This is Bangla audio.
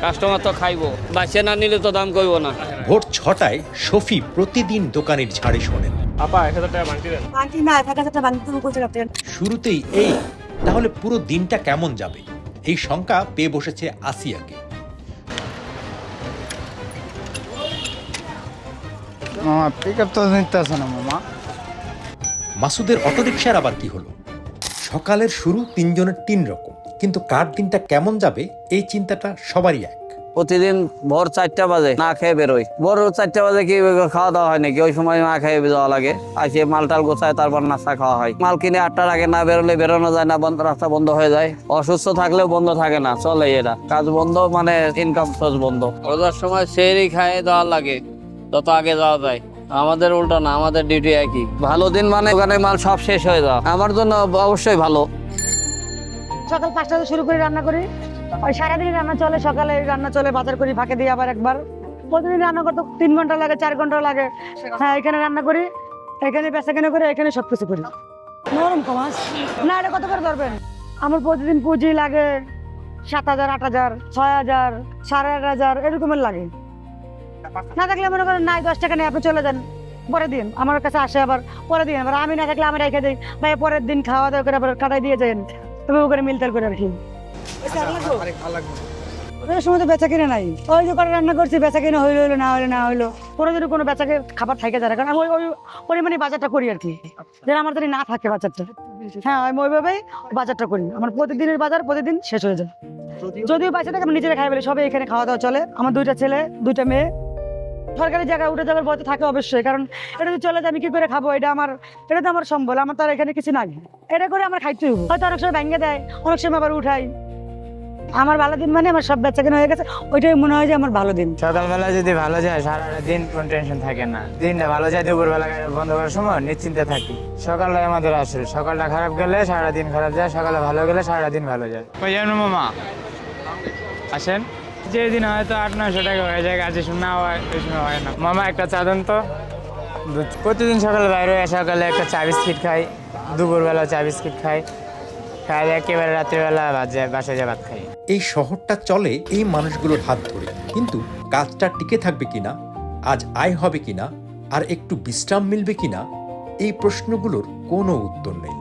কাস্টমার তো খাইবো, বাঁচিয়ে না নিলে তো দাম কইবো না। ভোর 6টায় শফি প্রতিদিন দোকানের ঝাড়ে শোনেন, আপা 1000 টাকা বাংটি দেন। বাংটি না, 1000 টাকা বাংটি তুমি কোথায় রাখতে? শুরুতেই এই তাহলে পুরো দিনটা কেমন যাবে, এই শঙ্কা পেয়ে বসেছে আসিয়াকে। মামা পিক আপ তো নিতে আসে না মামা। মাসুদের অটোরিকশার আবার কি হলো? সকালের শুরু তিনজনের তিন রকম, কিন্তু কার দিনটা কেমন যাবে এই চিন্তাটা সবারই এক। প্রতিদিন ভোর 4টা বাজে না খেয়ে বেরোই। ভোর 4টা বাজে কি খাওয়া দাওয়া হয় নাকি? ওই সময় না খেয়ে যাওয়া লাগে, আসে মালটাল গোছায়, তারপর নাস্তা খাওয়া হয়। মাল কিনে 8টার আগে না বেরোলে বেরোনো যায় না, রাস্তা বন্ধ হয়ে যায়। অসুস্থ থাকলেও বন্ধ থাকে না, চলে এটা কাজ বন্ধ, মানে ইনকাম সোর্স বন্ধ। রোজার সময় সেহরি খায় দেওয়া লাগে, তত আগে যাওয়া যায়। আমাদের উল্টো না, আমাদের ডিউটি একই। ভালো দিন মানে দোকানের মাল সব শেষ হয়ে যাওয়া আমার জন্য অবশ্যই ভালো। সকাল 5টাতে শুরু করে রান্না করি, ওই সারাদিন রান্না চলে। সকালে রান্না চলে, বাজার করি, ফাঁকে দিই আবার একবার। প্রতিদিন রান্না করতে 3 ঘন্টা লাগে, 4 ঘন্টা লাগে। হ্যাঁ, এখানে রান্না করি, এখানে বেচা কেনা করি, এখানে সবকিছু করি। নরম কমাস না, এটা কত করে ধরবেন? আমার প্রতিদিন পুঁজি লাগে 7,000, 8,000, 6,000, 8,500 এরকমের লাগে। না থাকলে মনে করেন নাই 10 টাকা নেই, আপনি চলে যান, পরে দিন আমার কাছে আসে, আবার পরে দিন। আবার আমি না থাকলে আমি রেখে দিই, ভাই পরের দিন খাওয়া দাওয়া করে আবার কাটাই দিয়ে যান, তবে ওখানে মিলতাল করে রাখি। সময় তো বেচা কিনে নাই, ওই যে করে রান্না করছি, বেচা কিনে হইলো হইলো, না হইলো না হইলো। কোনো যদি কোনো বেচাকে খাবার থাকে যায়, কারণ আমি ওই পরিমাণে বাজারটা করি আর কি, যেন আমার যদি না থাকে বাজারটা। হ্যাঁ, আমি ওইভাবেই বাজারটা করি। আমার প্রতিদিনের বাজার প্রতিদিন শেষ হয়ে যায়। যদিও বাচ্চা থাকে, আমি নিজেরা খাই বলে সবাই এখানে খাওয়া দাওয়া চলে। আমার 2টা ছেলে, 2টা মেয়ে। সরকারি জায়গায় উঠে যাওয়ার ভয় তো থাকে অবশ্যই, কারণ এটা যদি চলে যায় আমি কি করে খাবো? এটা তো আমার সম্বল, আমার তো আর এখানে কিছু নাই। এটা করে আমার খাইতে হবো, হয়তো অনেক সময় ভেঙে দেয়, অনেক সময় আবার উঠাই। আমার ভালো দিন মানে আমার সব বেচা কেনা হয়ে গেছে, ওইটাই মনে হয় যে আমার ভালো দিন। সকালবেলা যদি ভালো যায় সারা দিন কোনো টেনশন থাকে না। দিনটা ভালো যায় দুপুরবেলা বন্ধ করার সময় নিশ্চিন্তে থাকি। সকালটাই আমাদের আসে, সকালটা খারাপ গেলে সারাদিন খারাপ যায়, সকালে ভালো গেলে সারাদিন ভালো যায়। ওই যেন মামা আসেন, যেদিন হয়তো 800-900 টাকা হয়ে যায়, কাজে না হয় ওই সময় হয় না। মামা একটা চা দেন তো। প্রতিদিন সকালে বাইরে হয়ে সকালে একটা চা বিস্কিট খাই, দুপুরবেলা চা বিস্কিট খাই, খাই একেবারে রাত্রিবেলা বাসায় যা ভাত খাই। এই শহরটা চলে এই মানুষগুলোর হাত ধরে, কিন্তু কাজটা টিকে থাকবে কিনা, আজ আয় হবে কিনা, আর একটু বিশ্রাম মিলবে কিনা, এই প্রশ্নগুলোর কোনো উত্তর নেই।